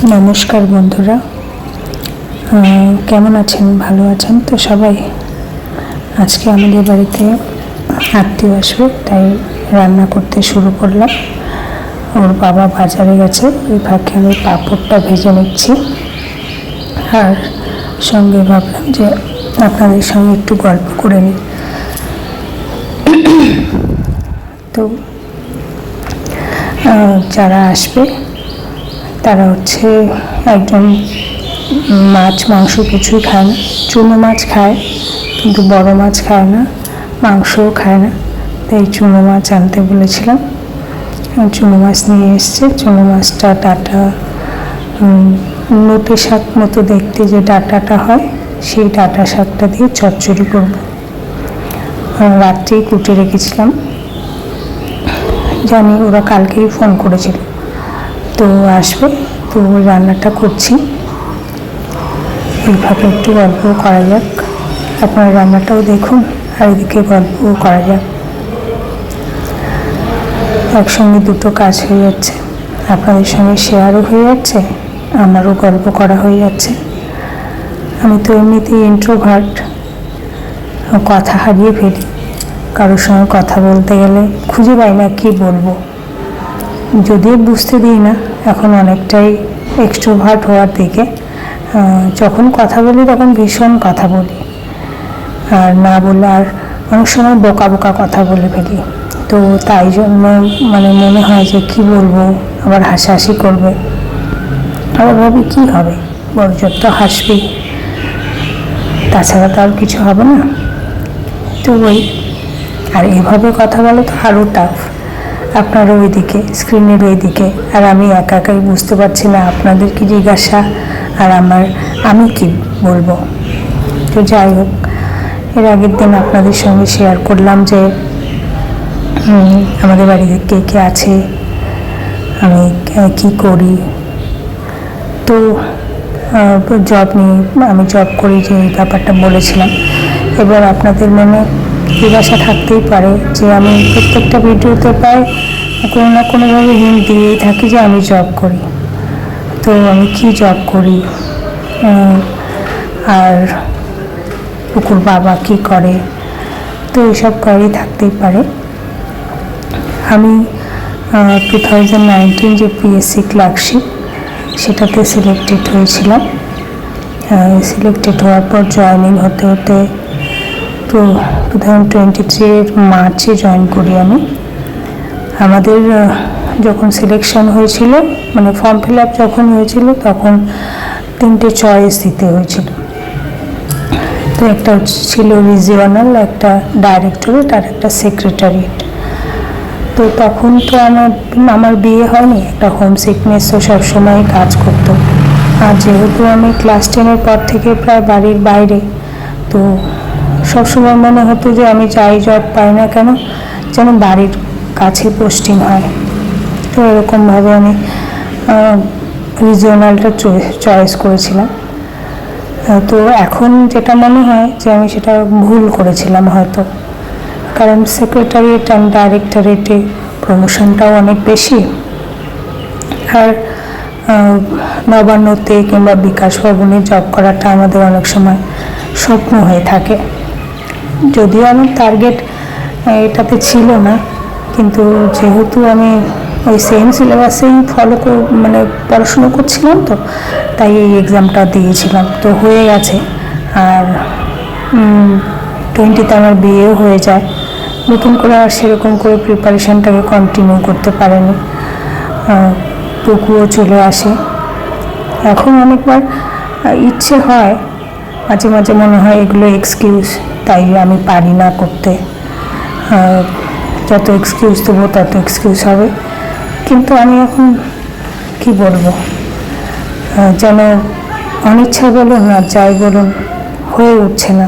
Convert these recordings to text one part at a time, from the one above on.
নমস্কার বন্ধুরা, কেমন আছেন? ভালো আছেন তো সবাই? আজকে আমাদের বাড়িতে আত্মীয় আসবে, তাই রান্না করতে শুরু করলাম। ওর বাবা বাজারে গেছে, ওই ফাঁকে আমি পাঁপড়টা ভেজে নিচ্ছি। আর সঙ্গে ভাবলাম যে আপনাদের সঙ্গে একটু গল্প করে নিই। তো যারা আসবে তারা হচ্ছে একজন মাছ মাংস কিছুই খায় না। চুনো মাছ খায় কিন্তু বড় মাছ খায় না, মাংসও খায় না। তাই চুনো মাছ আনতে বলেছিলাম, চুনো মাছ নিয়ে এসছে। চুনো মাছটা ডাঁটা, নোটে শাক মতো দেখতে যে ডাঁটাটা হয়, সেই ডাঁটা শাকটা দিয়ে চচ্চড়ি করব। রাত্রেই কুটে রেখেছিলাম, জানি ওরা কালকেই ফোন করেছিল তো আসবে, তো রান্নাটা করছি। এইভাবে একটু গল্প করা যাক, আপনার রান্নাটাও দেখুন আর এদিকে গল্পও করা যাক। একসঙ্গে দুটো কাজ হয়ে যাচ্ছে, আপনাদের সঙ্গে শেয়ারও হয়ে যাচ্ছে, আমারও গল্প করা হয়ে যাচ্ছে। আমি তো এমনিতেই ইন্ট্রোভার্ট, কথা হারিয়ে ফেলি। কারোর সঙ্গে কথা বলতে গেলে খুঁজে পাই না কী বলবো। যদিও বুঝতে দিই না, এখন অনেকটাই এক্সট্রোভার্ট হওয়ার দিকে। যখন কথা বলি তখন ভীষণ কথা বলি, আর না বললে আর অনেক সময় বোকা বোকা কথা বলে ফেলি। তো তাই জন্য মনে হয় যে কী বলবো, আবার হাসাহাসি করবে, আবার ভাবি কী হবে, বড়জোর তো হাসবেই, তাছাড়া তো আর কিছু হবে না। তো আর এভাবে কথা বলে তো আরও টাফ। আপনারা ওইদিকে স্ক্রিনের ওইদিকে, আর আমি একা একাই বুঝতে পারছি না আপনাদের কি জিজ্ঞাসা আর আমি কি বলবো। তো যাই হোক, এর আগের দিন আপনাদের সঙ্গে শেয়ার করলাম যে আমাদের বাড়িতে কে কে আছে, আমি কি করি। তো জব নিয়ে, আমি জব করি যে এই ব্যাপারটা বলেছিলাম। এবার আপনাদের মনে জিজ্ঞাসা থাকতেই পারে যে আমি প্রত্যেকটা ভিডিওতে প্রায় কোনো না কোনোভাবে হিন্ট দিয়েই থাকি যে আমি জব করি। তো আমি কি জব করি, আর পুকুর বাবা কি করে, তো এইসব করেই থাকতেই পারে। আমি 2019 যে পিএসসি ক্লার্কশিপ, সেটাতে সিলেক্টেড হয়েছিলাম। সিলেক্টেড হওয়ার পর জয়েনিং হতে হতে তো 2023 মার্চে জয়েন করি আমি। আমাদের যখন সিলেকশন হয়েছিল, ফর্ম ফিল আপ যখন হয়েছিল, তখন 3টে চয়েস দিতে হয়েছিল। তো একটা ছিল রিজিওনাল, একটা ডাইরেক্টরেট, আর একটা সেক্রেটারিয়েট। তো তখন তো আমার বিয়ে হয়নি, একটা হোম সিকনেসও সবসময় কাজ করতো। আর যেহেতু আমি ক্লাস 10-এর পর থেকে প্রায় বাড়ির বাইরে, তো সবসময় মনে হতো যে আমি যাই জব পাই না কেন যেন বাড়ির কাছে পোস্টিং হয়। তো এরকমভাবে আমি রিজিওনালটা চয়েস করেছিলাম। তো এখন যেটা মনে হয় যে আমি সেটা ভুল করেছিলাম হয়তো, কারণ সেক্রেটারিয়েট অ্যান্ড ডাইরেক্টরেটে প্রমোশনটাও অনেক বেশি। আর নবান্নতে কিংবা বিকাশ ভবনে জব করাটা আমাদের অনেক সময় স্বপ্ন হয়ে থাকে। যদিও আমার টার্গেট এটাতে ছিল না, কিন্তু যেহেতু আমি ওই সেম সিলেবাসেই পড়াশুনো করছিলাম, তো তাই এই এক্সামটা দিয়েছিলাম। তো হয়ে গেছে, আর 2020-তে আমার বিয়েও হয়ে যায়। নতুন করে আর সেরকম করে প্রিপারেশানটাকে কন্টিনিউ করতে পারেনি। পুকুও চলে আসে। এখন অনেকবার ইচ্ছে হয়, মাঝে মাঝে মনে হয় এগুলো এক্সকিউজ, তাই আমি পারি না করতে। যত এক্সকিউজ দেবো তত এক্সকিউজ হবে। কিন্তু আমি এখন কি বলবো, যেন অনিচ্ছা বলুন আর যাই বলুন, হয়ে উঠছে না।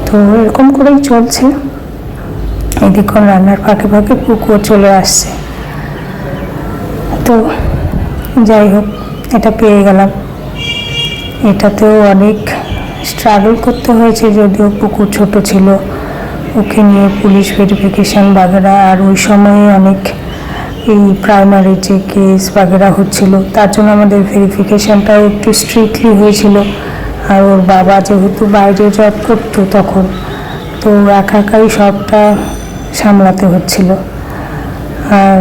তো এরকম করেই চলছে। এদিকে রান্নার ফাঁকে ফাঁকে পুকুও চলে আসছে। তো যাই হোক, এটা পেয়ে গেলাম। এটাতেও অনেক স্ট্রাগল করতে হয়েছে, যদিও পুকুর ছোট ছিল, ওকে নিয়ে পুলিশ ভেরিফিকেশান বাগেরা, আর ওই সময়ে অনেক এই প্রাইমারি যে কেস বাগেরা হচ্ছিল, তার জন্য আমাদের ভেরিফিকেশানটাও একটু স্ট্রিক্টলি হয়েছিল। আর ওর বাবা যেহেতু বাইরে জব করতো তখন, তো একাই সবটা সামলাতে হচ্ছিল। আর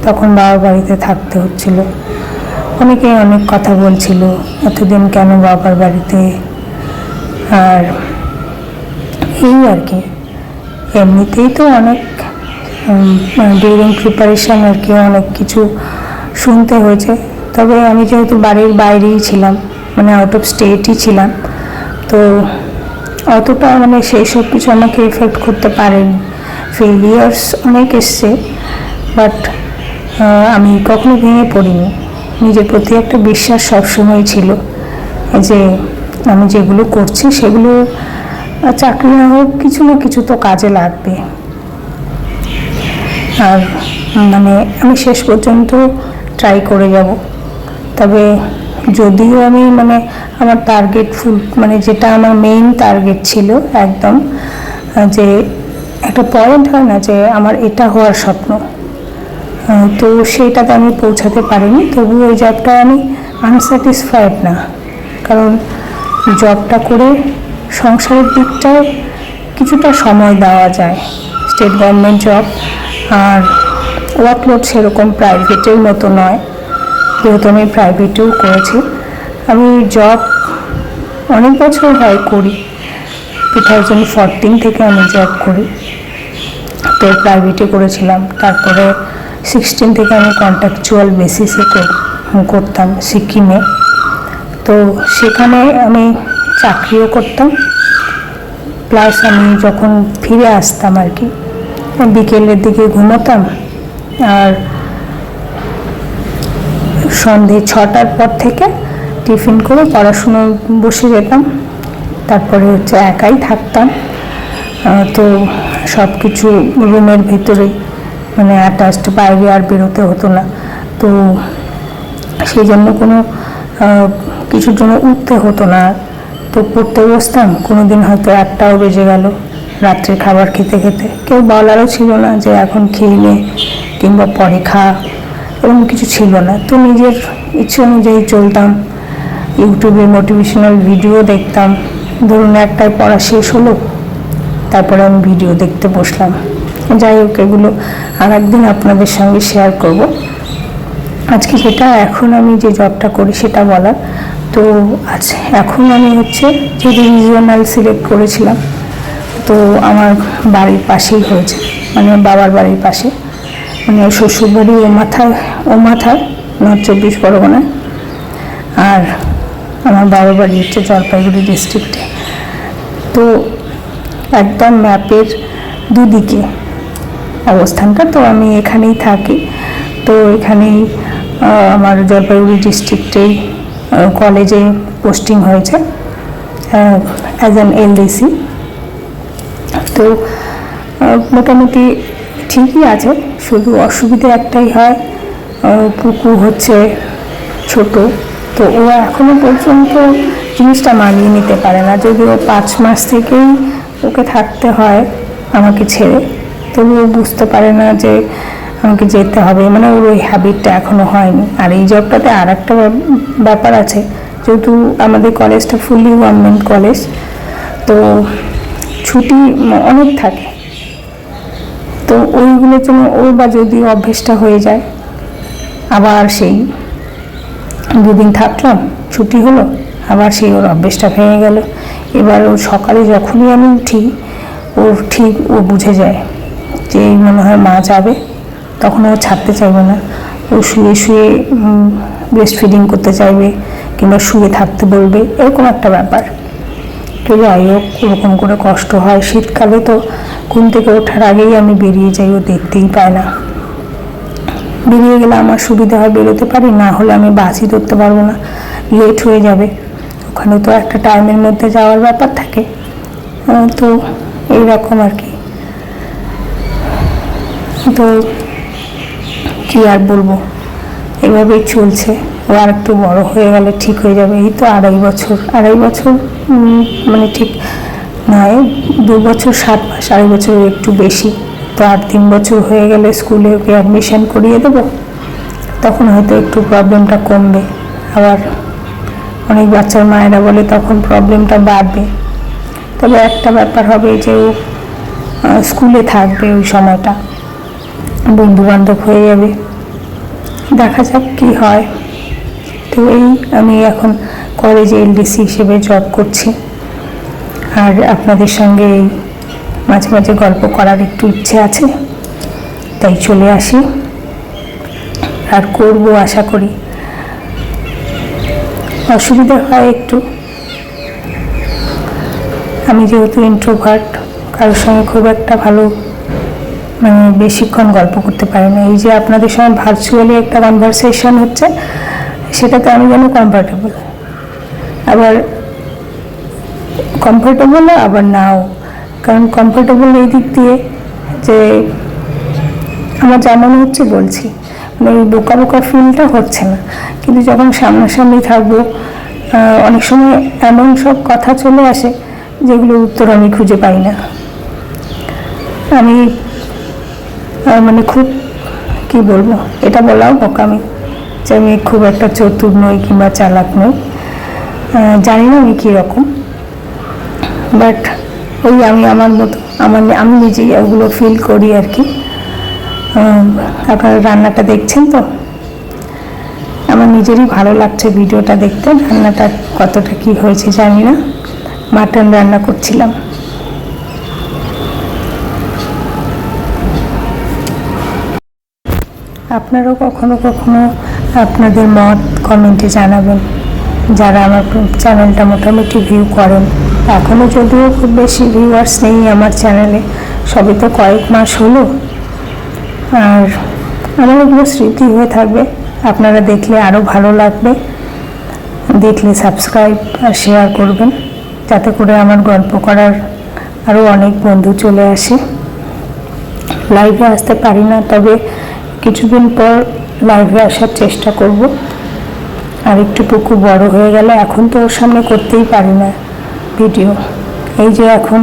তখন বাবার বাড়িতে থাকতে হচ্ছিল। অনেকে অনেক কথা বলছিল, এতদিন কেন বাবার বাড়িতে। আর এই আর কি, এমনিতেই তো অনেক ডিউরিং প্রিপারেশান আর কি অনেক কিছু শুনতে হয়েছে। তবে আমি যেহেতু বাড়ির বাইরেই ছিলাম, মানে আউট অফ স্টেটই ছিলাম, তো অতটা মানে সেই সব কিছু আমাকে এফেক্ট করতে পারেনি। ফেলিয়ার্স অনেক এসছে, বাট আমি কখনো ভেঙে পড়িনি। নিজের প্রতি একটা বিশ্বাস সবসময় ছিল যে আমি যেগুলো করছি সেগুলো চাকরি না হোক কিছু না কিছু তো কাজে লাগবে। আর মানে আমি শেষ পর্যন্ত ট্রাই করে যাব। তবে যদিও আমি মানে আমার টার্গেট মানে যেটা আমার মেইন টার্গেট ছিল একদম, যে একটা পয়েন্ট হয় না যে আমার এটা হওয়ার স্বপ্ন, তো সেইটাতে আমি পৌঁছাতে পারিনি। তবু ওই জবটা আমি আনস্যাটিসফাইড না, কারণ জবটা করে সংসারের দিকটায় কিছুটা সময় দেওয়া যায়। স্টেট গভর্নমেন্ট জব, আর ওয়ার্কলোড সেরকম প্রাইভেটের মতো নয়, যেহেতু আমি প্রাইভেটেও করেছি। আমি জব অনেক বছর হয় করি, 2014 থেকে আমি জব করি। তো প্রাইভেটে করেছিলাম, তারপরে 16 থেকে আমি কন্ট্রাকচুয়াল বেসিসে করতাম সিকিমে। তো সেখানে আমি চাকরিও করতাম, প্লাস আমি যখন ফিরে আসতাম আর কি বিকেলের দিকে ঘুমোতাম, আর সন্ধে 6টার পর থেকে টিফিন করে পড়াশুনো বসে যেতাম। তারপরে হচ্ছে একাই থাকতাম, তো সব কিছু রুমের ভিতরেই, মানে অ্যাটাচড, বাইরে আর বেরোতে হতো না। তো সেই জন্য কোনো কিছুর জন্য উঠতে হতো না। তো পড়তে বসতাম, কোনো দিন হয়তো 1টাও বেজে গেল রাত্রে খাবার খেতে খেতে। কেউ বলারও ছিল না যে এখন খেয়ে নে কিংবা পরে খা, এরকম কিছু ছিল না। তো নিজের ইচ্ছে অনুযায়ী চলতাম। ইউটিউবে মোটিভেশনাল ভিডিও দেখতাম। ধরুন একটায় পড়া শেষ হলো, তারপরে আমি ভিডিও দেখতে বসলাম। যাই হোক, এগুলো আর একদিন আপনাদের সঙ্গে শেয়ার করব। আজকে যেটা এখন আমি যে জবটা করি সেটা বলার। তো আচ্ছা, এখন আমি হচ্ছে যে রিজিওনাল সিলেক্ট করেছিলাম, তো আমার বাড়ির পাশেই হয়েছে, মানে বাবার বাড়ির পাশে, মানে শ্বশুরবাড়ি ও মাথায় নর্থ 24 পরগনায়, আর আমার বাবার বাড়ি হচ্ছে জলপাইগুড়ি ডিস্ট্রিক্টে। তো একদম ম্যাপের দুদিকে অবস্থানটা। তো আমি এখানেই থাকি। তো এখানেই আমার জলপাইগুড়ি ডিস্ট্রিক্টেই কলেজে পোস্টিং হয়েছে অ্যাজ অ্যান এলডিসি। তো মোটামুটি ঠিকই আছে, শুধু অসুবিধা একটাই হয়, পুকু হচ্ছে ছোট, তো ও এখনো পর্যন্ত জিনিসটা মানিয়ে নিতে পারে না। যদিও 5 মাস থেকেই ওকে থাকতে হয় আমাকে ছেড়ে, তবুও বুঝতে পারে না যে আমাকে যেতে হবে, মানে ওর ওই হ্যাবিটটা এখনো হয়নি। আর এই জবটাতে আর একটা ব্যাপার আছে, যেহেতু আমাদের কলেজটা ফুললি গভর্নমেন্ট কলেজ, তো ছুটি অনেক থাকে। তো ওইগুলোর জন্য ওর বা যদি অভ্যেসটা হয়ে যায়, আবার সেই 2 দিন থাকলাম, ছুটি হলো, আবার সেই ওর অভ্যেসটা ভেঙে গেল। এবার ওর সকালে যখনই আমি উঠি, ও বুঝে যায় যে মনে হয় মা যাবে, তখন ও ছাড়তে চাইবে না। ও শুয়ে শুয়ে ব্রেস্ট ফিডিং করতে চাইবে, কিংবা শুয়ে থাকতে বলবে, এরকম একটা ব্যাপার। তো যাই হোক, ওরকম করে কষ্ট হয়। শীতকালে তো ঘুম থেকে ওঠার আগেই আমি বেরিয়ে যাই, ও দেখতেই পায় না। বেরিয়ে গেলে আমার সুবিধা হয়, বেরোতে পারি, না হলে আমি বাসই ধরতে পারবো না, লেট হয়ে যাবে। ওখানে তো একটা টাইমের মধ্যে যাওয়ার ব্যাপার থাকে। তো এইরকম আর কি। তো কি আর বলবো, এভাবেই চলছে। ও আর একটু বড় হয়ে গেলে ঠিক হয়ে যাবে। এই তো 2.5 বছর মানে ঠিক নয়, 2 বছর 7 মাস, 2.5 বছরের একটু বেশি তো আর 3 বছর হয়ে গেলে স্কুলে ওকে অ্যাডমিশন করিয়ে দেবো, তখন হয়তো একটু প্রবলেমটা কমবে। আবার অনেক বাচ্চার মায়েরা বলে তখন প্রবলেমটা বাড়বে। তবে একটা ব্যাপার হবে যে ও স্কুলে থাকবে, ওই সময়টা বন্ধু বান্ধব হয়ে যাবে, দেখা যাক কি হয়। তো এই আমি এখন কলেজে এলডিসি হিসেবে জব করছি, আর আপনাদের সঙ্গে মাঝে মাঝে গল্প করার একটু ইচ্ছে আছে, তাই চলে আসি, আর করব আশা করি। অসুবিধা হয় একটু, আমি যেহেতু ইন্ট্রোভার্ট, কারোর সঙ্গে খুব একটা ভালো বেশিক্ষণ গল্প করতে পারি না। এই যে আপনাদের সঙ্গে ভার্চুয়ালি একটা কনভারসেশন হচ্ছে, সেটাতে আমি যেন কমফর্টেবল, আবার কমফর্টেবল আবার নাও। কারণ কমফর্টেবল এই দিক দিয়ে যে আমার যা মনে হচ্ছে বলছি, ওই বোকা বোকা ফিলটা হচ্ছে না। কিন্তু যখন সামনাসামনি থাকবো, অনেক সময় এমন সব কথা চলে আসে যেগুলোর উত্তর আমি খুঁজে পাই না। আমি খুব কি বলবো, এটা বলাও বোকামি যে আমি খুব একটা চতুর নই কিংবা চালাক নই, জানি না আমি কীরকম, বাট ওই আমি আমার মতো আমি নিজেই ওগুলো ফিল করি আর কি। আপনারা রান্নাটা দেখছেন তো, আমার নিজেরই ভালো লাগছে ভিডিওটা দেখতে। রান্নাটা কতটা কি হয়েছে জানি না, মাটন রান্না করছিলাম। আপনারাও কখনো কখনো আপনাদের মত কমেন্টে জানাবেন, যারা আমার চ্যানেলটা মোটামুটি ভিউ করেন। এখনও যদিও খুব বেশি ভিউয়ার্স নেই আমার চ্যানেলে, সবে তো কয়েক মাস হলো, আর আমার ওগুলো স্মৃতি হয়ে থাকবে। আপনারা দেখলে আরও ভালো লাগবে, দেখলে সাবস্ক্রাইব আর শেয়ার করবেন, যাতে করে আমার গল্প করার আরও অনেক বন্ধু চলে আসে। লাইভে আসতে পারি না, তবে কিছুদিন পর লাইভে আসার চেষ্টা করব। আর একটু পুকু বড় হয়ে গেলে, এখন তো ওর সামনে করতেই পারি না ভিডিও। এই যে এখন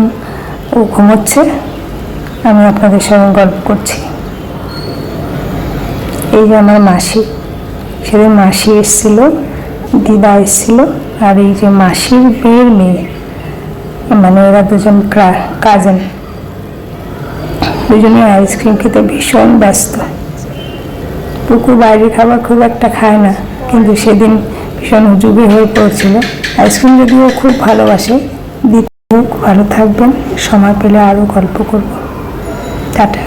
ও ঘুমোচ্ছে, আমি আপনাদের সঙ্গে গল্প করছি। এই যে আমার মাসি, সেদিন মাসি এসেছিল, দিদা এসেছিল, আর এই যে মাসির মেয়ের মেয়ে, এরা দুজন কাজিন, দুজনে আইসক্রিম খেতে ভীষণ ব্যস্ত। পুকুর বাইরের খাবার খুব একটা খায় না, কিন্তু সেদিন ভীষণ হুজুগে হয়ে পড়ছিল। আইসক্রিম যদিও খুব ভালোবাসে। দিদি ভালো থাকবেন, সময় পেলে আরও গল্প করব। টাটা।